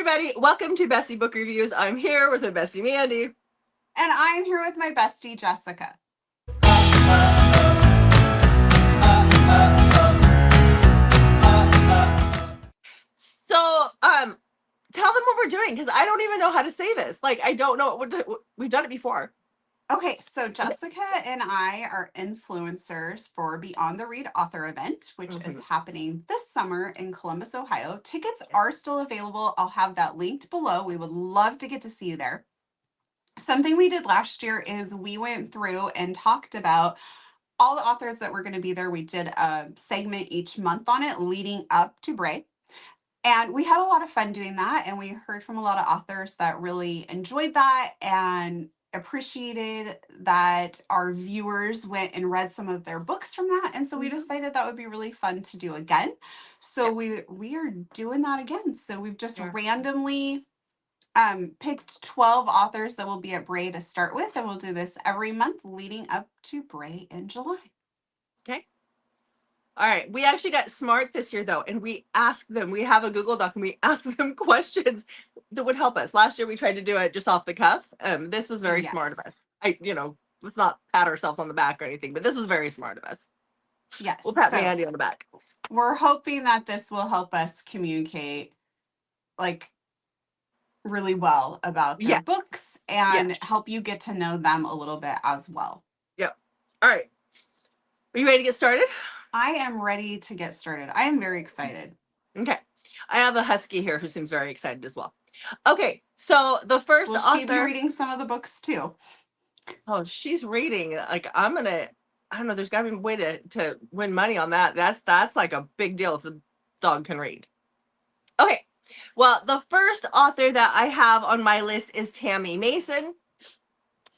everybody. Welcome to Bestie Book Reviews. I'm here with my bestie Mandy. And I'm here with my bestie Jessica. So, tell them what we're doing, because I don't even know how to say this. Like, I don't know what we've done it before. Okay, so Jessica and I are influencers for Beyond the Read author event, which is happening this summer in Columbus, Ohio. Tickets are still available. I'll have that linked below. We would love to get to see you there. Something we did last year is we went through and talked about all the authors that were going to be there. We did a segment each month on it leading up to Bray. And we had a lot of fun doing that. And we heard from a lot of authors that really enjoyed that and appreciated that our viewers went and read some of their books from that. And so we decided that would be really fun to do again. So we are doing that again. So we've just randomly picked 12 authors that will be at Bray to start with. And we'll do this every month leading up to Bray in July. Okay. All right. We actually got smart this year, though, and we asked them. We have a Google Doc, and we asked them questions that would help us. Last year, we tried to do it just off the cuff. This was very smart of us. Let's not pat ourselves on the back or anything, but this was very smart of us. Yes. We'll pat Mandy on the back. We're hoping that this will help us communicate, really well about their books and help you get to know them a little bit as well. Yep. All right. Are you ready to get started? I am ready to get started. I am very excited. Okay. I have a husky here who seems very excited as well. Okay. So the first author... Will she be reading some of the books too? Oh, she's reading. Like, I don't know, there's got to be a way to win money on that. That's like a big deal if the dog can read. Okay. Well, the first author that I have on my list is Tami Mason.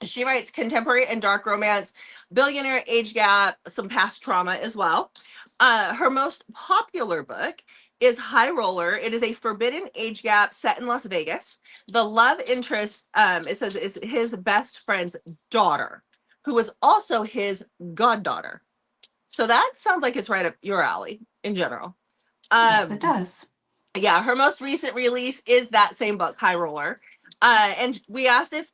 She writes contemporary and dark romance, billionaire age gap, some past trauma as well. Her most popular book is High Roller. It is a forbidden age gap set in Las Vegas. The love interest, it says, is his best friend's daughter, who is also his goddaughter. So that sounds like it's right up your alley in general. Yes, it does. Yeah, her most recent release is that same book, High Roller. And we asked if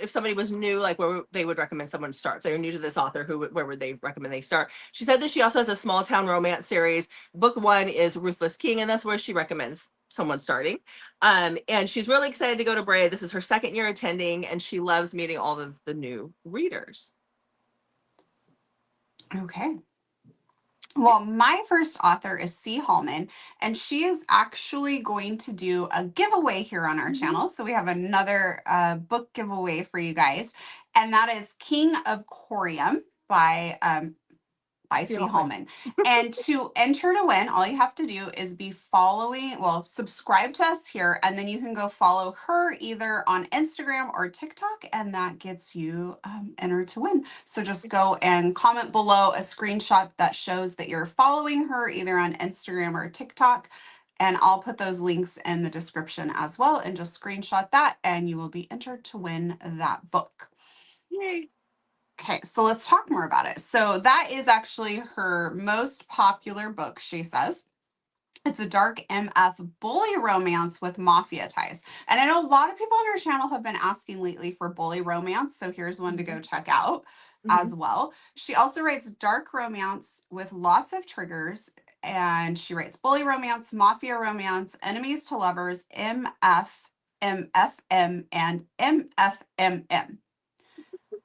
somebody was new, like where they would recommend someone start. If they were new to this author, where would they recommend they start? She said that she also has a small town romance series. Book 1 is Ruthless King, and that's where she recommends someone starting. And she's really excited to go to Bray. This is her second year attending, and she loves meeting all of the new readers. Okay. Well, my first author is C. Hallman, and she is actually going to do a giveaway here on our channel. So we have another book giveaway for you guys, and that is King of Corium by C. Hallman. And to enter to win, all you have to do is subscribe to us here, and then you can go follow her either on Instagram or TikTok, and that gets you entered to win. So just go and comment below a screenshot that shows that you're following her either on Instagram or TikTok, and I'll put those links in the description as well, and just screenshot that, and you will be entered to win that book. Yay. Okay, so let's talk more about it. So that is actually her most popular book, she says. It's a dark MF bully romance with mafia ties. And I know a lot of people on her channel have been asking lately for bully romance, so here's one to go check out as well. She also writes dark romance with lots of triggers, and she writes bully romance, mafia romance, enemies to lovers, MF, MFM, and MFMM.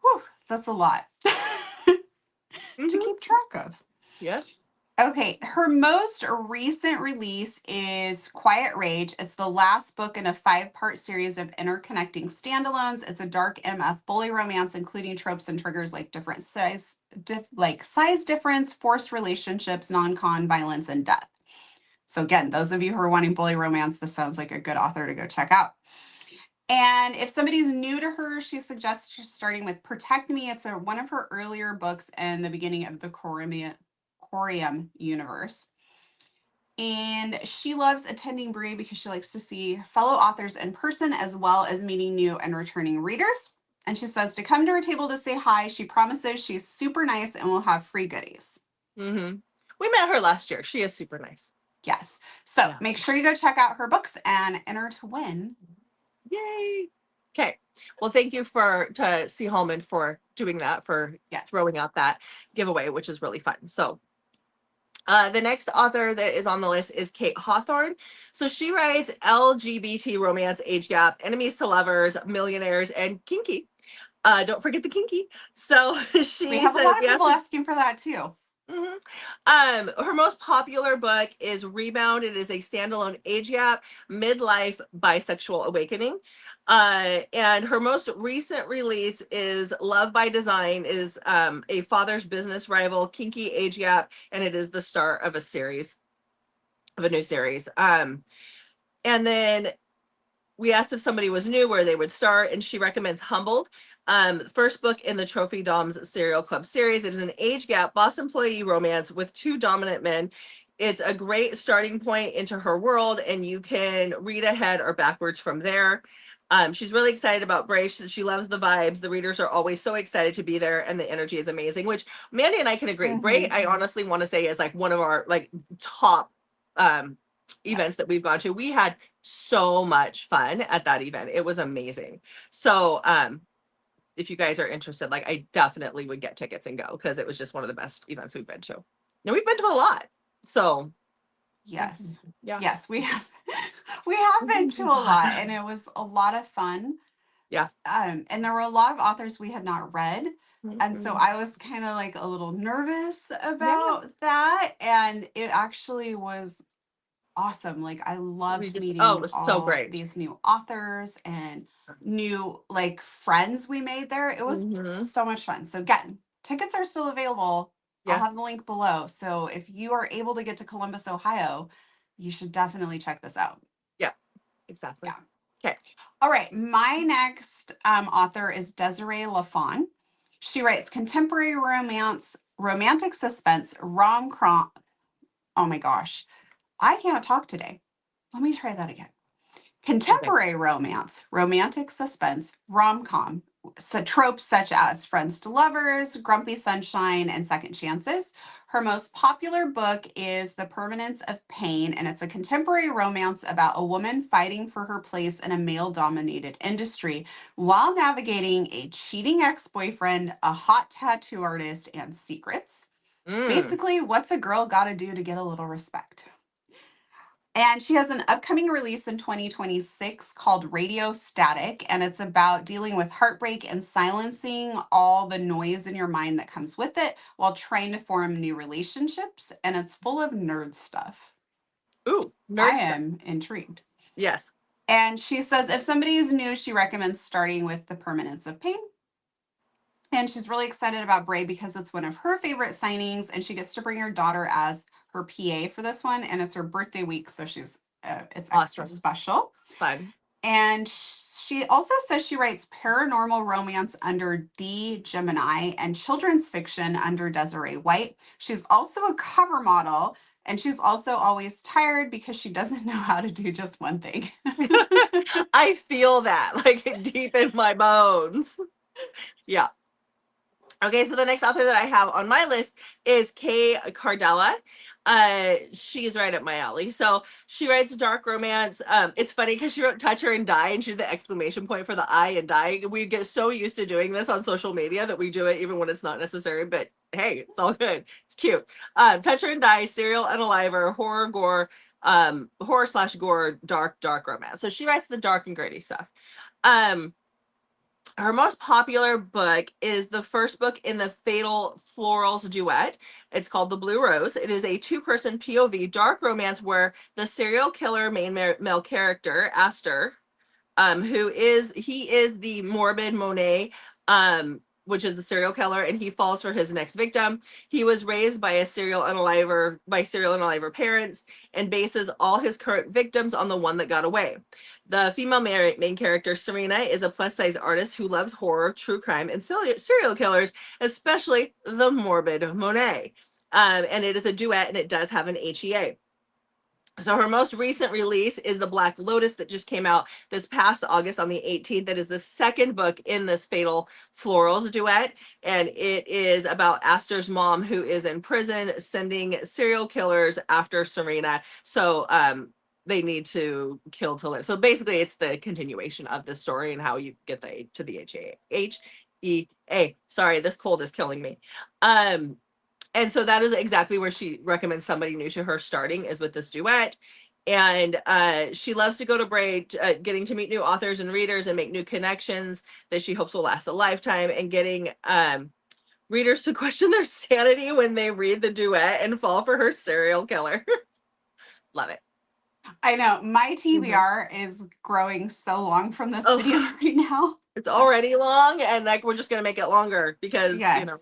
Whew, that's a lot to keep track of. Yes. Okay, her most recent release is Quiet Rage. It's the last book in a 5-part series of interconnecting standalones. It's a dark MF bully romance, including tropes and triggers like different size difference, forced relationships, non-con, violence, and death. So again, those of you who are wanting bully romance, this sounds like a good author to go check out. And if somebody's new to her, she suggests just starting with Protect Me. It's one of her earlier books in the beginning of the Corium universe. And she loves attending Bray because she likes to see fellow authors in person as well as meeting new and returning readers. And she says to come to her table to say hi. She promises she's super nice and will have free goodies. We met her last year. She is super nice. Yes. So Yeah. make sure you go check out her books and enter to win. Yay. Okay. Well, thank you to C. Hallman for doing that, for throwing out that giveaway, which is really fun. So the next author that is on the list is Kate Hawthorne. So she writes LGBT romance, age gap, enemies to lovers, millionaires, and kinky. Don't forget the kinky. So We have a lot of people asking for that too. Her most popular book is Rebound. It is a standalone age gap, midlife bisexual awakening. And her most recent release is Love by Design, is a father's business rival, kinky age gap, and it is the start of a new series. And then we asked if somebody was new where they would start, and she recommends Humbled. First book in the Trophy Doms Serial Club series. It is an age gap boss employee romance with two dominant men. It's a great starting point into her world, and you can read ahead or backwards from there. She's really excited about Bray. She loves the vibes. The readers are always so excited to be there, and the energy is amazing, which Mandy and I can agree. Bray, I honestly want to say, is like one of our like top events that we've gone to. We had so much fun at that event. It was amazing. So if you guys are interested, like, I definitely would get tickets and go, because it was just one of the best events we've been to. And we've been to a lot. So yes. Yeah. Yes, we have been to a lot, and it was a lot of fun. Yeah. And there were a lot of authors we had not read. And so I was kind of like a little nervous about that. And it actually was awesome. Like, I loved meeting it was so all great. these new authors and new like friends we made there. It was so much fun. So again, tickets are still available. I'll have the link below. So if you are able to get to Columbus, Ohio, you should definitely check this out. Yeah, exactly. Yeah. Okay. All right. My next author is Desiree Lafawn. She writes contemporary romance, romantic suspense, rom-com. Oh my gosh. I can't talk today. Let me try that again. Contemporary romance, romantic suspense, rom-com, so tropes such as friends to lovers, grumpy sunshine, and second chances. Her most popular book is The Permanence of Pain, and it's a contemporary romance about a woman fighting for her place in a male-dominated industry while navigating a cheating ex-boyfriend, a hot tattoo artist, and secrets. Basically, what's a girl got to do to get a little respect? And she has an upcoming release in 2026 called Radio Static, and it's about dealing with heartbreak and silencing all the noise in your mind that comes with it while trying to form new relationships. And it's full of nerd stuff. Ooh, I am intrigued. Yes. And she says if somebody is new, she recommends starting with The Permanence of Pain. And she's really excited about Bray because it's one of her favorite signings, and she gets to bring her daughter as her PA for this one, and it's her birthday week, so she's it's extra special. Fun. And she also says she writes paranormal romance under D. Gemini and children's fiction under Desiree White. She's also a cover model, and she's also always tired because she doesn't know how to do just one thing. I feel that like deep in my bones. Yeah. Okay, so the next author that I have on my list is Cardella. She's right up my alley. So she writes dark romance. It's funny because she wrote Touch Her and Die, and she did the exclamation point for the I and die. We get so used to doing this on social media that we do it even when it's not necessary, but hey, it's all good. It's cute. Touch Her and Die, serial unaliver, horror/gore, dark romance. So she writes the dark and gritty stuff. Her most popular book is the first book in the Fatal Florals duet. It's called The Blue Rose. It is a two-person POV dark romance where the serial killer main male character, Aster, he is the morbid Monet, which is a serial killer, and he falls for his next victim. He was raised by serial unaliver parents and bases all his current victims on the one that got away. The female main character, Serena, is a plus-size artist who loves horror, true crime, and serial killers, especially the morbid Monet. And it is a duet, and it does have an HEA. So her most recent release is The Black Lotus that just came out this past August on the 18th. That is the second book in this Fatal Florals duet. And it is about Aster's mom, who is in prison sending serial killers after Serena. So they need to kill to live. So basically it's the continuation of the story and how you get the A to the H-E-A. Sorry, this cold is killing me. And so that is exactly where she recommends somebody new to her starting, is with this duet. And she loves to go to Bray, getting to meet new authors and readers and make new connections that she hopes will last a lifetime, and getting readers to question their sanity when they read the duet and fall for her serial killer. Love it. I know. My TBR is growing so long from this video right now. It's already long, and like we're just going to make it longer because, yes. you know.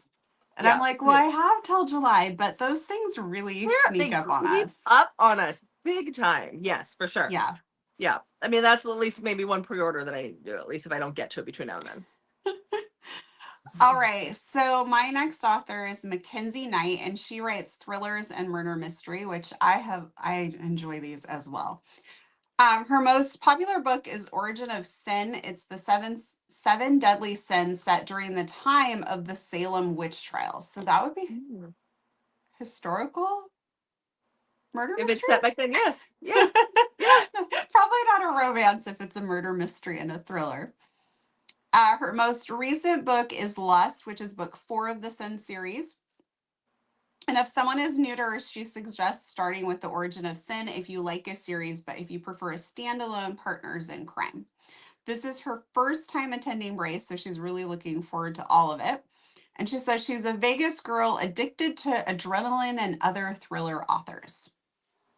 And I'm like, well, I have till July, but those things really sneak up on us. Up on us big time. Yes, for sure. Yeah. Yeah. I mean, that's at least maybe one pre-order that I do, at least if I don't get to it between now and then. All right. So my next author is McKenzie Knight, and she writes thrillers and murder mystery, which I enjoy these as well. Her most popular book is Origin of Sin. It's the seven deadly sins set during the time of the Salem witch trials. So that would be historical murder mystery. If it's set back then, yes. Yeah. Probably not a romance if it's a murder mystery and a thriller. Her most recent book is Lust, which is book 4 of the Sin series. And if someone is new to her, she suggests starting with The Origin of Sin if you like a series, but if you prefer a standalone, Partners in Crime. This is her first time attending Bray, so she's really looking forward to all of it. And she says she's a Vegas girl addicted to adrenaline and other thriller authors.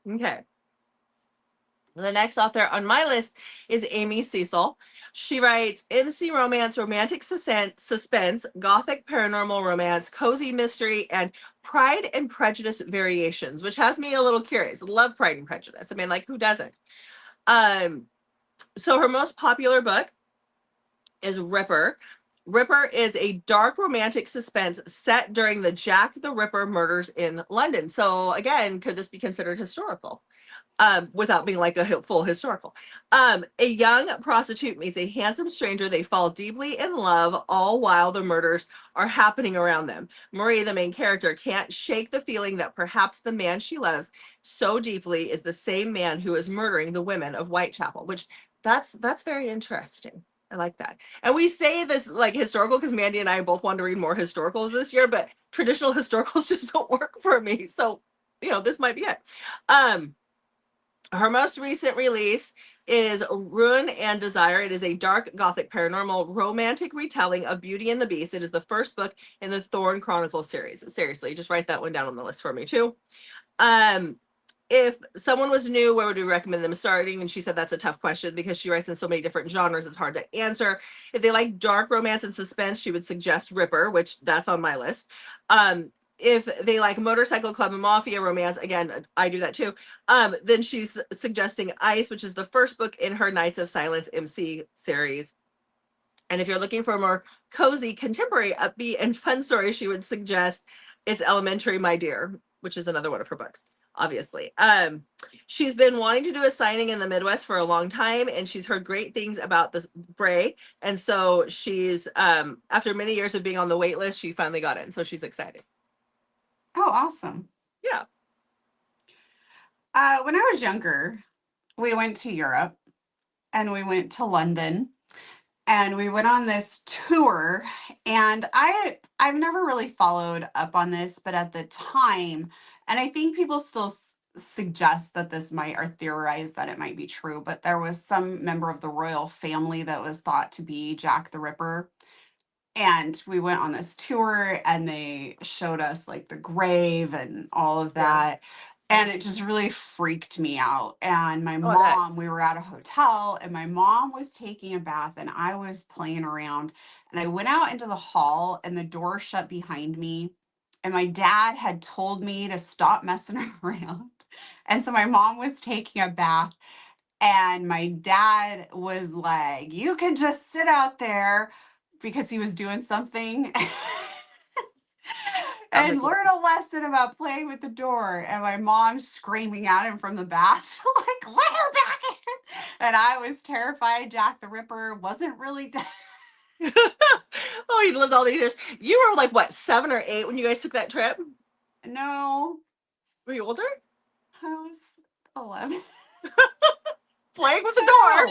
Okay. The next author on my list is Amy Cecil. She writes MC romance, romantic suspense, gothic paranormal romance, cozy mystery, and Pride and Prejudice variations, which has me a little curious. Love Pride and Prejudice. I mean, like, who doesn't? So her most popular book is Ripper. Ripper is a dark romantic suspense set during the Jack the Ripper murders in London. So again, could this be considered historical? Without being like a full historical. A young prostitute meets a handsome stranger. They fall deeply in love, all while the murders are happening around them. Marie, the main character, can't shake the feeling that perhaps the man she loves so deeply is the same man who is murdering the women of Whitechapel, which that's very interesting. I like that. And we say this like historical because Mandy and I both want to read more historicals this year, but traditional historicals just don't work for me. So, you know, this might be it. Her most recent release is Ruin and Desire. It is a dark gothic paranormal romantic retelling of Beauty and the Beast. It is the first book in the Thorn Chronicles series. Seriously, just write that one down on the list for me too. If someone was new, where would we recommend them starting? And she said that's a tough question because she writes in so many different genres, it's hard to answer. If they like dark romance and suspense, she would suggest Ripper, which that's on my list. If they like motorcycle club and mafia romance, again, I do that too. Then she's suggesting Ice, which is the first book in her Knights of Silence MC series. And if you're looking for a more cozy, contemporary, upbeat, and fun story, she would suggest It's Elementary, My Dear, which is another one of her books, obviously. She's been wanting to do a signing in the Midwest for a long time, and she's heard great things about this Bray. And so she's, after many years of being on the wait list, she finally got in. So she's excited. Oh, awesome. Yeah. When I was younger, we went to Europe and we went to London and we went on this tour, and I've never really followed up on this, but at the time, and I think people still suggest that this might, or theorize that it might be true, but there was some member of the royal family that was thought to be Jack the Ripper. And we went on this tour and they showed us like the grave and all of that. Yeah. And it just really freaked me out. And my mom, we were at a hotel and my mom was taking a bath and I was playing around. And I went out into the hall and the door shut behind me. And my dad had told me to stop messing around. And so my mom was taking a bath. And my dad was like, you can just sit out there, because he was doing something. and learn a lesson about playing with the door. And my mom screaming at him from the bath, like, let her back in. And I was terrified Jack the Ripper wasn't really dead. Oh, he lived all these years. You were like, what, 7 or 8 when you guys took that trip? No. Were you older? I was 11. Playing with the door.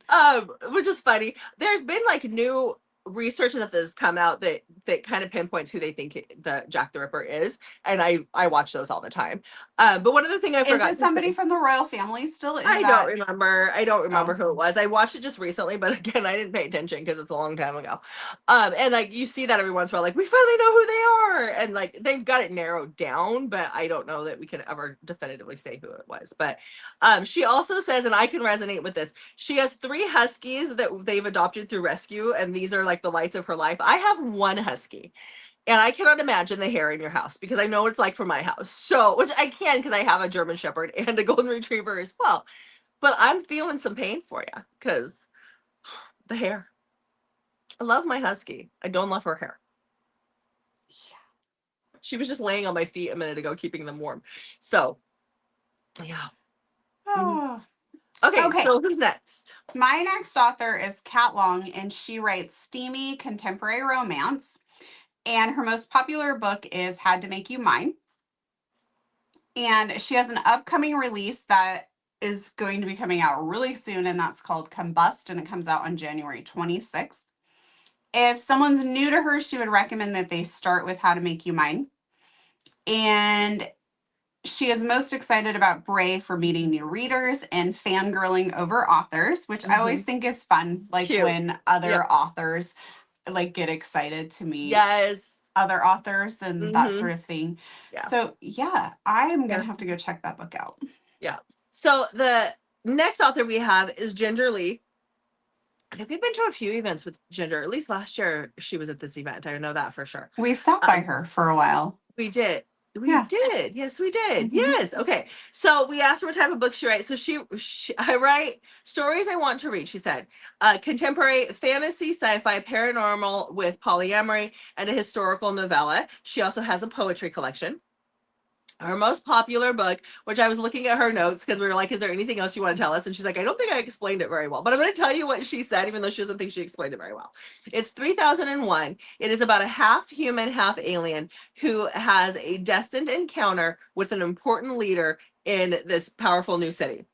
11. Which is funny. There's been like new research that has come out that kind of pinpoints who they think the Jack the Ripper is, and I watch those all the time. But one other thing I forgot. Is it somebody from the royal family still? I don't remember Oh. who it was. I watched it just recently, but again, I didn't pay attention because it's a long time ago. And like you see that every once in a while, like we finally know who they are, and like they've got it narrowed down, but I don't know that we can ever definitively say who it was. But she also says, and I can resonate with this, she has 3 huskies that they've adopted through rescue, and these are like the lights of her life. I have 1 husky. And I cannot imagine the hair in your house because I know what it's like for my house. So, which I can because I have a German Shepherd and a Golden Retriever as well. But I'm feeling some pain for you because the hair. I love my husky. I don't love her hair. Yeah. She was just laying on my feet a minute ago, keeping them warm. So, yeah. Oh. Okay, so who's next? My next author is Kat Long, and she writes steamy contemporary romance. And her most popular book is Had to Make You Mine. And she has an upcoming release that is going to be coming out really soon, and that's called Combust, and it comes out on January 26th. If someone's new to her, she would recommend that they start with How to Make You Mine. And she is most excited about Bray for meeting new readers and fangirling over authors, which I always think is fun, like cute. When other authors like get excited to meet other authors and that sort of thing. Yeah. So yeah, I'm gonna have to go check that book out. Yeah. So the next author we have is Ginger Lee. I think we've been to a few events with Ginger. At least last year she was at this event. I know that for sure. We sat by her for a while. We did. We did. Yes, we did. Yes. Okay. So we asked her what type of book she writes. So I write stories I want to read, she said. Contemporary fantasy, sci-fi, paranormal with polyamory, and a historical novella. She also has a poetry collection. Her most popular book, which I was looking at her notes because we were like, is there anything else you want to tell us? And she's like, I don't think I explained it very well, but I'm going to tell you what she said, even though she doesn't think she explained it very well. It's 3001. It is about a half human, half alien who has a destined encounter with an important leader in this powerful new city.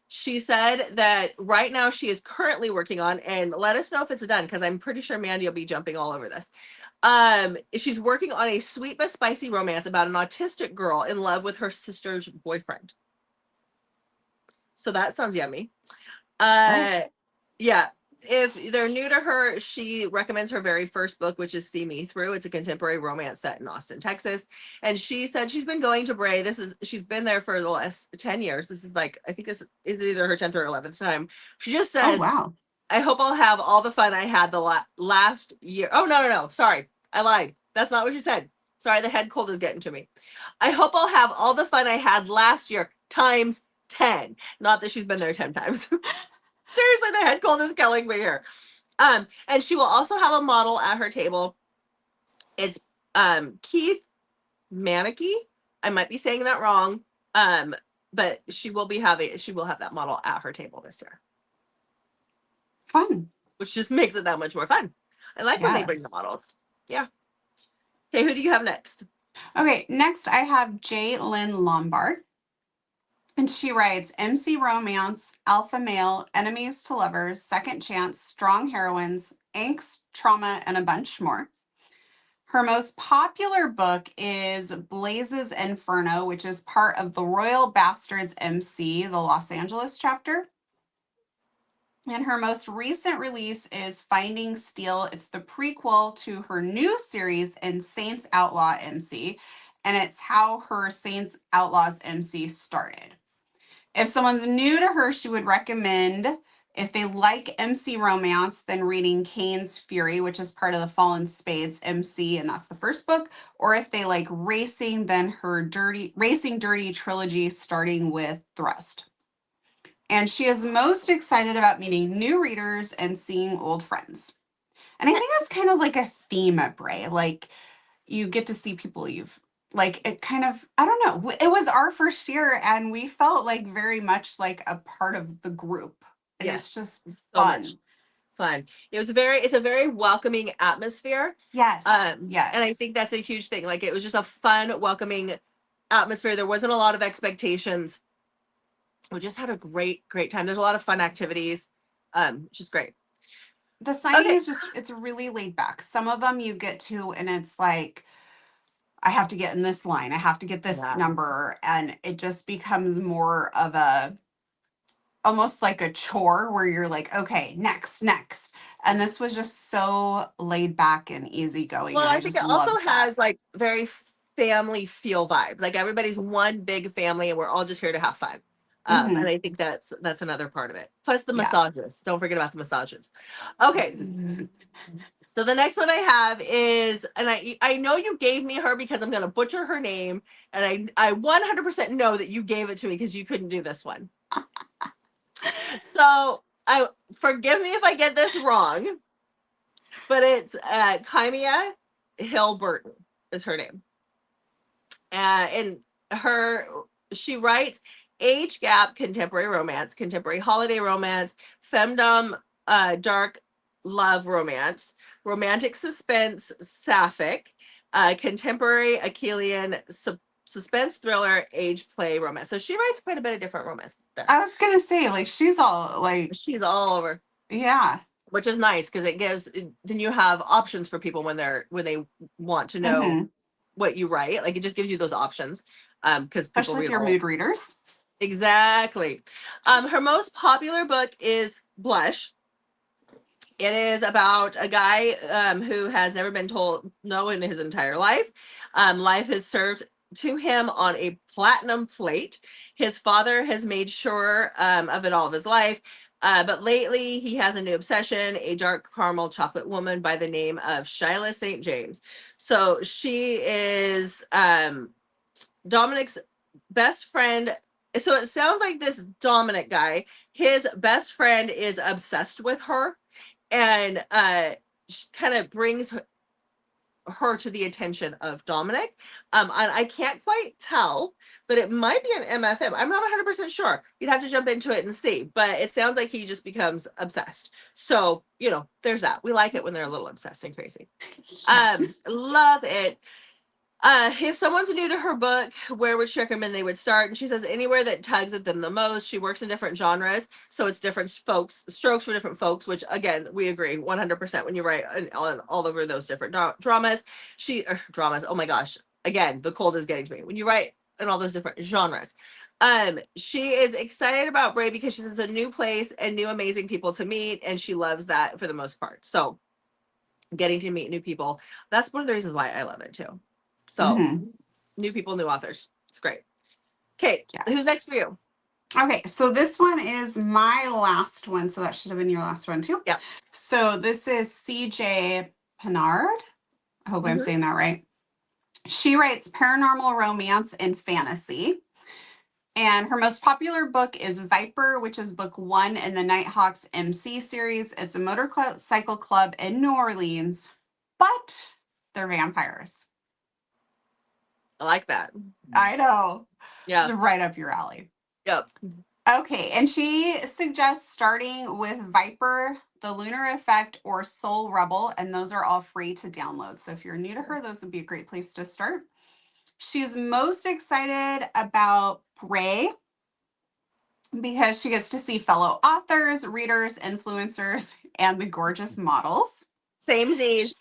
She said that right now she is currently working on, and let us know if it's done because I'm pretty sure Mandy will be jumping all over this. She's working on a sweet but spicy romance about an autistic girl in love with her sister's boyfriend. So that sounds yummy. Yeah. If they're new to her, she recommends her very first book, which is See Me Through. It's a contemporary romance set in Austin, Texas. And she said she's been going to Bray. She's been there for the last 10 years. This is like, I think this is either her 10th or 11th time. She just says, oh, wow. I hope I'll have all the fun I had the last year. Oh, no. Sorry. I lied. That's not what she said. Sorry, the head cold is getting to me. I hope I'll have all the fun I had last year times 10. Not that she's been there 10 times. Seriously, the head cold is killing me here. And she will also have a model at her table. It's Keith Manicky. I might be saying that wrong. But she will have that model at her table this year. Fun. Which just makes it that much more fun. I like when they bring the models. Yeah. Okay, who do you have next? Okay, next I have Lynn Lombard. And she writes MC romance, alpha male, enemies to lovers, second chance, strong heroines, angst, trauma, and a bunch more. Her most popular book is Blaze's Inferno, which is part of the Royal Bastards MC, the Los Angeles chapter. And her most recent release is Finding Steel. It's the prequel to her new series in Saints Outlaw MC. And it's how her Saints Outlaws MC started. If someone's new to her, she would recommend, if they like MC romance, then reading Kane's Fury, which is part of the Fallen Spades MC, and that's the first book. Or if they like racing, then her Racing Dirty trilogy, starting with Thrust. And she is most excited about meeting new readers and seeing old friends. And I think that's kind of like a theme at Bray. Like you get to see people you've like it kind of, I don't know. It was our first year and we felt like very much like a part of the group. And Yes, it's just so much fun. fun. It's a very welcoming atmosphere. Yes. And I Yes. think that's a huge thing. Like it was just a fun, welcoming atmosphere. There wasn't a lot of expectations. We just had a great time. There's a lot of fun activities. Just great. The signing Okay. is just, it's really laid back. Some of them you get to and it's like, I have to get in this line. I have to get this Yeah. number. And it just becomes more of a, almost like a chore where you're like, okay, next. And this was just so laid back and easygoing. Well, And I I think just it also loved that. has like very family feel vibes. Like everybody's one big family and we're all just here to have fun. And Hmm. I think that's another part of it. Plus the Yeah. massages. Don't forget about the massages. Okay. So the next one I have is, and I know you gave me her because I'm gonna butcher her name, and I 100% know that you gave it to me because you couldn't do this one. So I forgive me if I get this wrong, but it's Kaia Hilbertton is her name. And she writes age gap contemporary romance, contemporary holiday romance, femdom dark love romance, romantic suspense sapphic, contemporary Achillean suspense thriller, age play romance. So she writes quite a bit of different romance there. I was going to say, like, she's all like, She's all over. Yeah. Which is nice because it gives, then you have options for people when they want to know what you write. Like it just gives you those options. Because people Especially if read you're mood readers. Exactly. Her most popular book is Blush. It is about a guy who has never been told no in his entire life. Life is served to him on a platinum plate. His father has made sure of it all of his life. But lately, he has a new obsession, a dark caramel chocolate woman by the name of Shyla St. James. So she is Dominic's best friend. So it sounds like this Dominic guy, his best friend is obsessed with her and kind of brings her to the attention of Dominic. And I can't quite tell, but it might be an MFM. I'm not 100% sure. You'd have to jump into it and see, but it sounds like he just becomes obsessed. So, there's that. We like it when they're a little obsessed and crazy. Love it. If someone's new to her book, where would she recommend they would start? And she says anywhere that tugs at them the most. She works in different genres, so it's different strokes for different folks, which again, we agree 100% when you write all over those different dramas. Dramas, oh my gosh. Again, the cold is getting to me. When you write in all those different genres. She is excited about Bray because she says a new place and new amazing people to meet, and she loves that for the most part. So getting to meet new people, that's one of the reasons why I love it too. So new people, new authors. It's great. Okay. Yes. Who's next for you? Okay. So this one is my last one. So that should have been your last one too. Yeah. So this is CJ Pinard. I hope I'm saying that right. She writes paranormal romance and fantasy. And her most popular book is Viper, which is book 1 in the Nighthawks MC series. It's a motorcycle club in New Orleans, but they're vampires. I like that. I know. Yeah. It's right up your alley. Yep. Okay. And she suggests starting with Viper, The Lunar Effect, or Soul Rebel. And those are all free to download. So if you're new to her, those would be a great place to start. She's most excited about Bray because she gets to see fellow authors, readers, influencers, and the gorgeous models. Same Z's.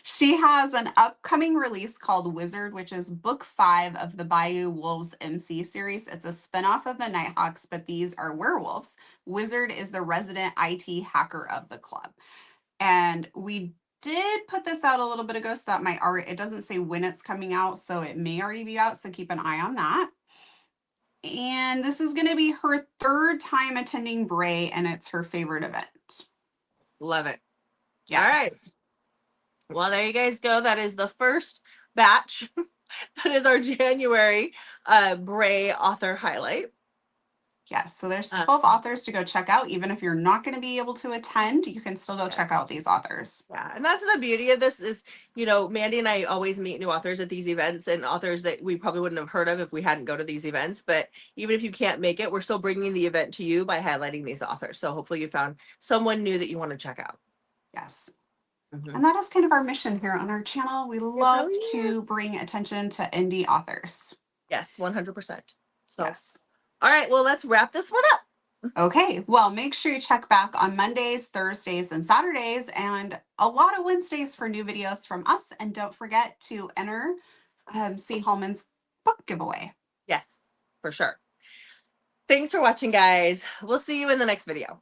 She has an upcoming release called Wizard, which is book 5 of the Bayou Wolves MC series. It's a spinoff of the Nighthawks, but these are werewolves. Wizard is the resident IT hacker of the club. And we did put this out a little bit ago, so that might already, it doesn't say when it's coming out, so it may already be out, so keep an eye on that. And this is going to be her 3rd time attending Bray, and it's her favorite event. Love it. Yes. All right. Well, there you guys go. That is the first batch. That is our January Bray author highlight. Yes, so there's 12 authors to go check out. Even if you're not going to be able to attend, you can still go check out these authors. Yeah, and that's the beauty of this is, you know, Mandy and I always meet new authors at these events and authors that we probably wouldn't have heard of if we hadn't go to these events. But even if you can't make it, we're still bringing the event to you by highlighting these authors. So hopefully you found someone new that you want to check out. Yes. Mm-hmm. And that is kind of our mission here on our channel. We love to bring attention to indie authors. Yes, 100%. So, yes. All right, well, let's wrap this one up. Okay, well, make sure you check back on Mondays, Thursdays, and Saturdays, and a lot of Wednesdays for new videos from us. And don't forget to enter C. Hallman's book giveaway. Yes, for sure. Thanks for watching, guys. We'll see you in the next video.